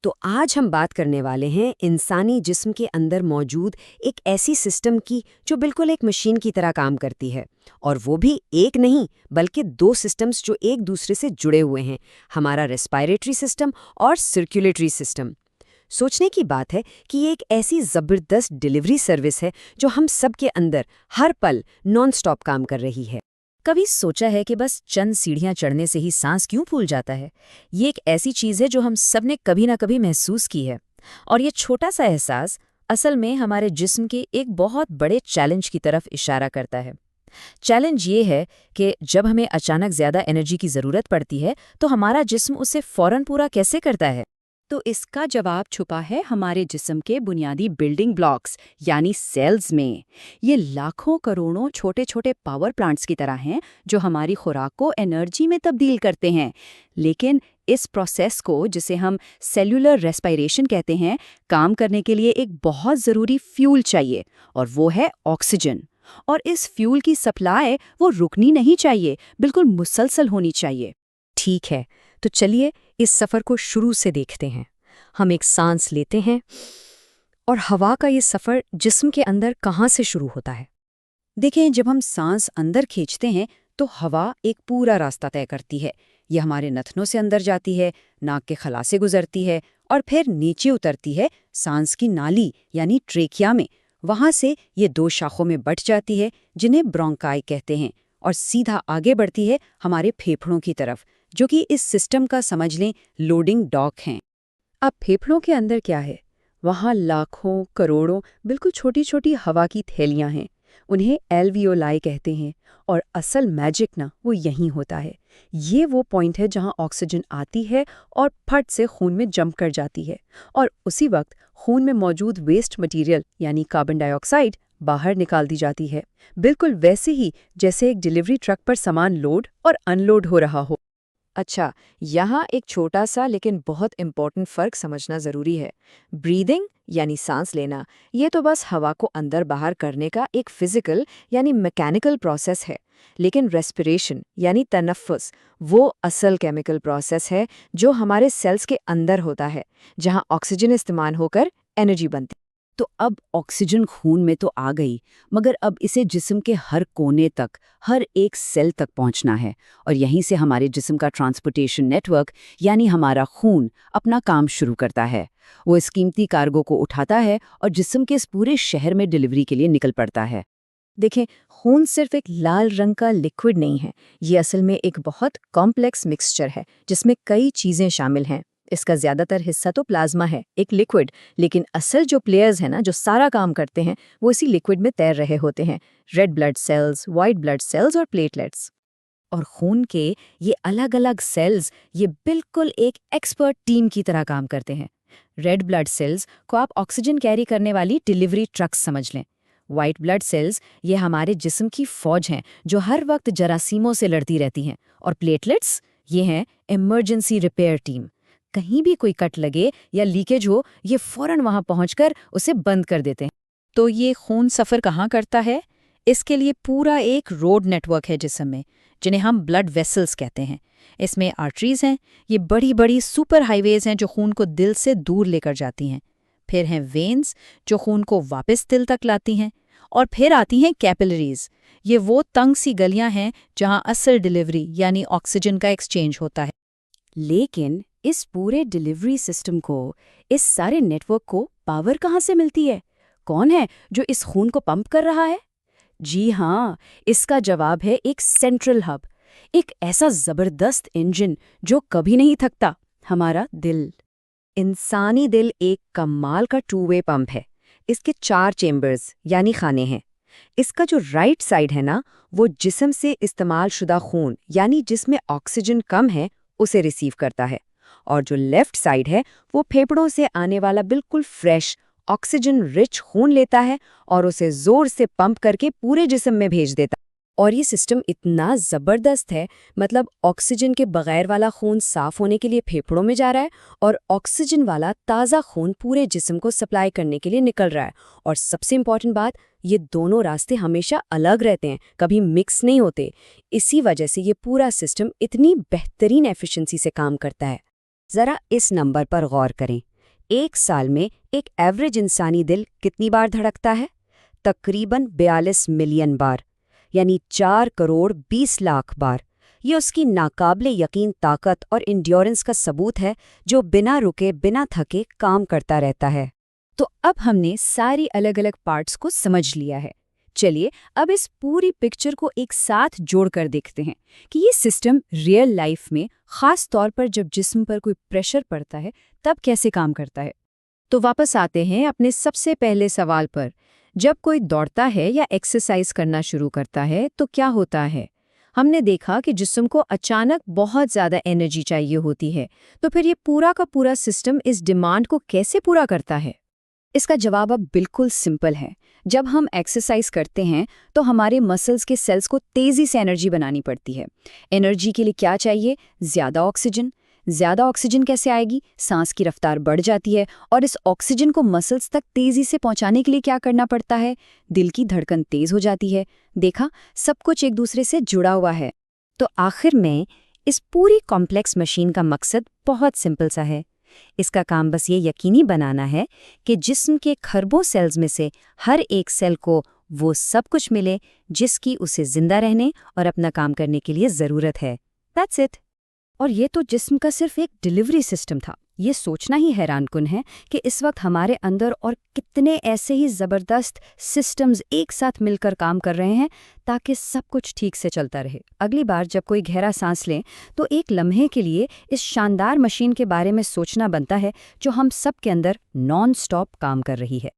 तो आज हम बात करने वाले हैं इंसानी जिस्म के अंदर मौजूद एक ऐसी सिस्टम की जो बिल्कुल एक मशीन की तरह काम करती है। और वो भी एक नहीं बल्कि दो सिस्टम्स जो एक दूसरे से जुड़े हुए हैं, हमारा रेस्पिरेटरी सिस्टम और सर्कुलेटरी सिस्टम। सोचने की बात है कि ये एक ऐसी ज़बरदस्त डिलीवरी सर्विस है जो हम सब के अंदर हर पल नॉन स्टॉप काम कर रही है। कभी सोचा है कि बस चंद सीढ़ियां चढ़ने से ही सांस क्यों फूल जाता है? ये एक ऐसी चीज़ है जो हम सब ने कभी ना कभी महसूस की है। और ये छोटा सा एहसास असल में हमारे जिस्म के एक बहुत बड़े चैलेंज की तरफ इशारा करता है। चैलेंज ये है कि जब हमें अचानक ज़्यादा एनर्जी की ज़रूरत पड़ती है तो हमारा जिस्म उसे फ़ौरन पूरा कैसे करता है? तो इसका जवाब छुपा है हमारे जिस्म के बुनियादी बिल्डिंग ब्लॉक्स यानी सेल्स में। ये लाखों करोड़ों छोटे छोटे पावर प्लांट्स की तरह हैं जो हमारी खुराक को एनर्जी में तब्दील करते हैं। लेकिन इस प्रोसेस को, जिसे हम सेल्यूलर रेस्पिरेशन कहते हैं, काम करने के लिए एक बहुत ज़रूरी फ्यूल चाहिए और वो है ऑक्सीजन। और इस फ्यूल की सप्लाई वो रुकनी नहीं चाहिए, बिल्कुल मुसलसल होनी चाहिए। ठीक है, तो चलिए इस सफ़र को शुरू से देखते हैं। हम एक सांस लेते हैं और हवा का ये सफ़र जिस्म के अंदर कहाँ से शुरू होता है? देखें, जब हम सांस अंदर खींचते हैं तो हवा एक पूरा रास्ता तय करती है। यह हमारे नथनों से अंदर जाती है, नाक के खला से गुजरती है और फिर नीचे उतरती है सांस की नाली यानी ट्रेकिया में। वहाँ से ये दो शाखों में बंट जाती है जिन्हें ब्रोंकाई कहते हैं और सीधा आगे बढ़ती है हमारे फेफड़ों की तरफ, जो कि इस सिस्टम का, समझ लें, लोडिंग डॉक हैं। अब फेफड़ों के अंदर क्या है? वहाँ लाखों करोड़ों बिल्कुल छोटी छोटी हवा की थैलियाँ हैं। उन्हें एल्वियोलाई कहते हैं और असल मैजिक ना वो यहीं होता है। ये वो पॉइंट है जहाँ ऑक्सीजन आती है और फट से खून में जंप कर जाती है और उसी वक्त खून में मौजूद वेस्ट मटेरियल यानी कार्बन डाइऑक्साइड बाहर निकाल दी जाती है, बिल्कुल वैसे ही जैसे एक डिलीवरी ट्रक पर सामान लोड और अनलोड हो रहा हो। अच्छा, यहाँ एक छोटा सा लेकिन बहुत इम्पोर्टेंट फ़र्क समझना ज़रूरी है। ब्रीदिंग यानी सांस लेना, ये तो बस हवा को अंदर बाहर करने का एक फिजिकल यानी मैकेनिकल प्रोसेस है। लेकिन रेस्पिरेशन यानी तनफ्फुस, वो असल केमिकल प्रोसेस है जो हमारे सेल्स के अंदर होता है, जहाँ ऑक्सीजन इस्तेमाल होकर एनर्जी बनती है। तो अब ऑक्सीजन खून में तो आ गई, मगर अब इसे जिस्म के हर कोने तक, हर एक सेल तक पहुंचना है और यहीं से हमारे जिस्म का ट्रांसपोर्टेशन नेटवर्क यानी हमारा खून अपना काम शुरू करता है। वो इस कीमती कार्गो को उठाता है और जिस्म के इस पूरे शहर में डिलीवरी के लिए निकल पड़ता है। देखें, खून सिर्फ एक लाल रंग का लिक्विड नहीं है, ये असल में एक बहुत कॉम्प्लेक्स मिक्सचर है जिसमें कई चीज़ें शामिल हैं। इसका ज़्यादातर हिस्सा तो प्लाज्मा है, एक लिक्विड, लेकिन असल जो प्लेयर्स हैं ना, जो सारा काम करते हैं, वो इसी लिक्विड में तैर रहे होते हैं। Red blood cells, white blood cells और प्लेटलेट्स। और खून के ये अलग अलग सेल्स ये बिल्कुल एक एक्सपर्ट टीम की तरह काम करते हैं। रेड ब्लड सेल्स को आप ऑक्सीजन कैरी करने वाली डिलीवरी ट्रक्स समझ लें। वाइट ब्लड सेल्स ये हमारे जिस्म की फौज हैं जो हर वक्त जरासीमों से लड़ती रहती हैं। और प्लेटलेट्स ये हैं इमरजेंसी रिपेयर टीम। कहीं भी कोई कट लगे या लीकेज हो, ये फौरन वहां पहुंचकर उसे बंद कर देते हैं। तो ये खून सफ़र कहाँ करता है? इसके लिए पूरा एक रोड नेटवर्क है जिस्म में, जिन्हें हम ब्लड वेसल्स कहते हैं। इसमें आर्टरीज हैं, ये बड़ी बड़ी सुपर हाईवेज हैं जो खून को दिल से दूर लेकर जाती हैं। फिर हैं वेन्स जो खून को वापस दिल तक लाती हैं। और फिर आती हैं कैपिलरीज, ये वो तंग सी गलियां हैं जहां असल डिलीवरी यानी ऑक्सीजन का एक्सचेंज होता है। लेकिन इस पूरे डिलीवरी सिस्टम को, इस सारे नेटवर्क को पावर कहाँ से मिलती है? कौन है जो इस खून को पंप कर रहा है? जी हाँ, इसका जवाब है एक सेंट्रल हब, एक ऐसा जबरदस्त इंजन जो कभी नहीं थकता, हमारा दिल। इंसानी दिल एक कमाल का टू वे पंप है। इसके 4 चेम्बर्स यानी खाने हैं। इसका जो राइट साइड है ना, वो जिस्म से इस्तेमाल शुदा खून यानी जिसमें ऑक्सीजन कम है उसे रिसीव करता है, और जो लेफ्ट साइड है वो फेफड़ों से आने वाला बिल्कुल फ्रेश ऑक्सीजन रिच खून लेता है और उसे जोर से पंप करके पूरे जिस्म में भेज देता है। और ये सिस्टम इतना ज़बरदस्त है, मतलब ऑक्सीजन के बगैर वाला खून साफ होने के लिए फेफड़ों में जा रहा है और ऑक्सीजन वाला ताज़ा खून पूरे जिस्म को सप्लाई करने के लिए निकल रहा है। और सबसे इम्पॉर्टेंट बात, ये दोनों रास्ते हमेशा अलग रहते हैं, कभी मिक्स नहीं होते। इसी वजह से ये पूरा सिस्टम इतनी बेहतरीन एफिशिएंसी से काम करता है। ज़रा इस नंबर पर गौर करें, एक साल में एक एवरेज इंसानी दिल कितनी बार धड़कता है? तकरीबन 42 मिलियन बार, यानी 4 करोड़ 20 लाख बार। ये उसकी नाकाबिले यकीन ताकत और इंड्योरेंस का सबूत है, जो बिना रुके बिना थके काम करता रहता है। तो अब हमने सारी अलग अलग पार्ट्स को समझ लिया है। चलिए अब इस पूरी पिक्चर को एक साथ जोड़कर देखते हैं कि ये सिस्टम रियल लाइफ में, खास तौर पर जब जिस्म पर कोई प्रेशर पड़ता है, तब कैसे काम करता है। तो वापस आते हैं अपने सबसे पहले सवाल पर। जब कोई दौड़ता है या एक्सरसाइज करना शुरू करता है तो क्या होता है? हमने देखा कि जिस्म को अचानक बहुत ज़्यादा एनर्जी चाहिए होती है, तो फिर ये पूरा का पूरा सिस्टम इस डिमांड को कैसे पूरा करता है? इसका जवाब अब बिल्कुल सिंपल है। जब हम एक्सरसाइज करते हैं तो हमारे मसल्स के सेल्स को तेज़ी से एनर्जी बनानी पड़ती है। एनर्जी के लिए क्या चाहिए? ज़्यादा ऑक्सीजन। ज़्यादा ऑक्सीजन कैसे आएगी? सांस की रफ्तार बढ़ जाती है और इस ऑक्सीजन को मसल्स तक तेज़ी से पहुंचाने के लिए क्या करना पड़ता है? दिल की धड़कन तेज़ हो जाती है। देखा, सब कुछ एक दूसरे से जुड़ा हुआ है। तो आखिर में इस पूरी कॉम्प्लेक्स मशीन का मकसद बहुत सिंपल सा है। इसका काम बस ये यकीनी बनाना है कि जिस्म के खरबों सेल्स में से हर एक सेल को वो सब कुछ मिले जिसकी उसे जिंदा रहने और अपना काम करने के लिए ज़रूरत है। That's it। और ये तो जिस्म का सिर्फ एक डिलीवरी सिस्टम था। ये सोचना ही हैरानकुन है कि इस वक्त हमारे अंदर और कितने ऐसे ही ज़बरदस्त सिस्टम्स एक साथ मिलकर काम कर रहे हैं ताकि सब कुछ ठीक से चलता रहे। अगली बार जब कोई गहरा सांस लें तो एक लम्हे के लिए इस शानदार मशीन के बारे में सोचना बनता है जो हम सब के अंदर नॉन स्टॉप काम कर रही है।